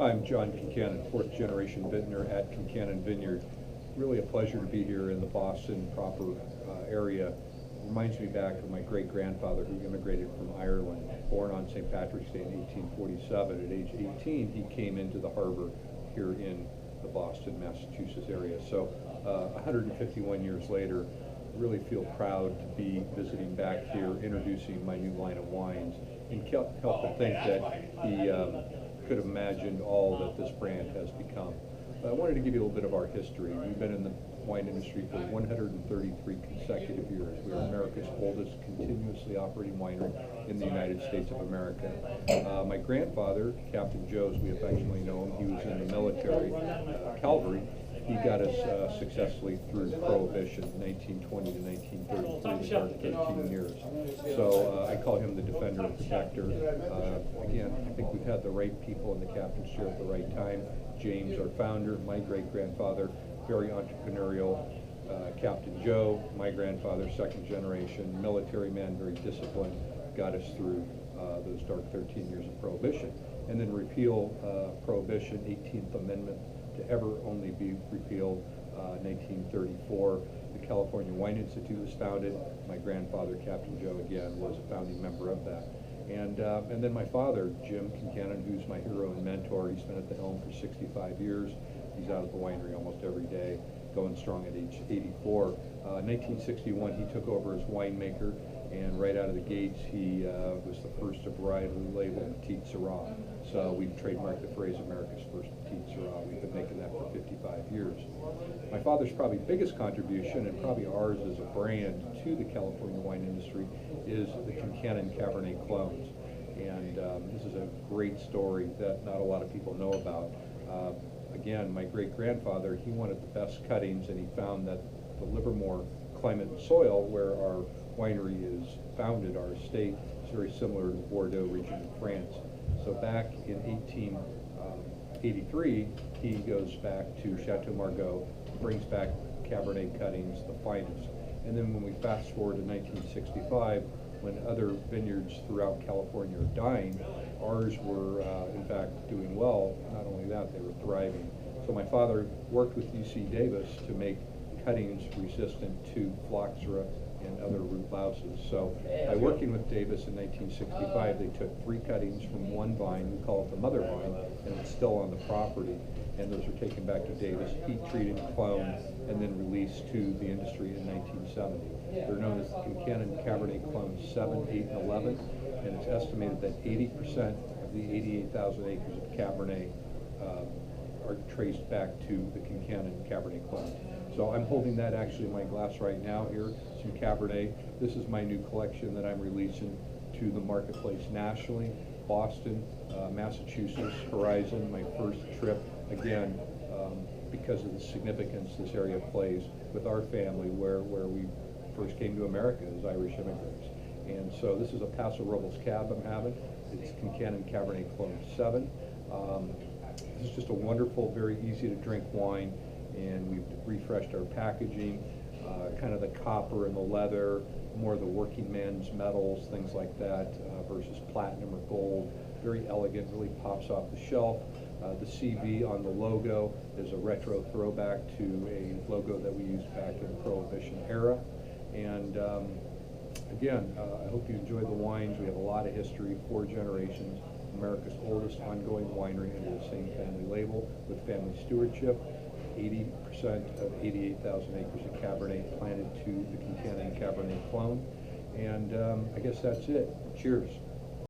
I'm John Concannon, Fourth Generation Vintner at Concannon Vineyard. Really a pleasure to be here in the Boston proper area. Reminds me back of my great-grandfather who immigrated from Ireland, born on St. Patrick's Day in 1847. At age 18, he came into the harbor here in the Boston, Massachusetts area. So 151 years later, really feel proud to be visiting back here, introducing my new line of wines, and help to think that he could have imagined all that this brand has become. I wanted to give you a little bit of our history. We've been in the wine industry for 133 consecutive years. We are America's oldest continuously operating winery in the United States of America. My grandfather, Captain Joe, as we affectionately know him, he was in the military, cavalry. He got us successfully through Prohibition, 1920 to 1933, the dark 13 years. So I call him the defender and protector. Again, I think we've had the right people in the captain's chair at the right time. James, our founder, my great-grandfather, very entrepreneurial. Captain Joe, my grandfather, second generation, military man, very disciplined, got us through those dark 13 years of Prohibition. And then repeal Prohibition, 18th Amendment, to ever only be repealed, 1934. The California Wine Institute was founded. My grandfather, Captain Joe, again, was a founding member of that. And then my father, Jim Concannon, who's my hero and mentor, he's been at the helm for 65 years. He's out at the winery almost every day, going strong at age 84. 1961, he took over as winemaker, and right out of the gates, he was the first to varietally label Petite Syrah. So we've trademarked the phrase America's first Petite Syrah. We've been making that for 55 years. My father's probably biggest contribution, and probably ours as a brand to the California wine industry, is the Concannon Cabernet Clones. And this is a great story that not a lot of people know about. Again, my great-grandfather, he wanted the best cuttings, and he found that the Livermore climate and soil, where our winery is founded, our estate, is very similar to the Bordeaux region in France. So back in 1883, he goes back to Chateau Margaux, brings back Cabernet cuttings, the finest. And then when we fast forward to 1965, when other vineyards throughout California are dying, ours were in fact doing well. Not only that, they were thriving. So my father worked with UC Davis to make cuttings resistant to phylloxera and other root louses. So by working with Davis in 1965, they took 3 cuttings from one vine, we call it the mother vine, and it's still on the property. And those are taken back to Davis, heat-treated, cloned, and then released to the industry in 1970. They're known as the Concannon Cabernet Clones 7, 8, and 11, and it's estimated that 80% of the 88,000 acres of Cabernet are traced back to the Concannon Cabernet Clones. So I'm holding that actually in my glass right now here, some Cabernet. This is my new collection that I'm releasing to the marketplace nationally. Boston, Massachusetts, Horizon, my first trip. Again, because of the significance this area plays with our family, where we first came to America as Irish immigrants. And so this is a Paso Robles cab I'm having. It's Concannon Cabernet Clone 7. This is just a wonderful, very easy to drink wine, and we've refreshed our packaging, kind of the copper and the leather, more of the working man's metals, things like that, versus platinum or gold. Very elegant, really pops off the shelf. The CV on the logo is a retro throwback to a logo that we used back in the Prohibition era. And again, I hope you enjoy the wines. We have a lot of history, 4 generations, America's oldest ongoing winery under the same family label with family stewardship. 80% of 88,000 acres of Cabernet planted to the Concannon Cabernet Clone. And I guess that's it. Cheers.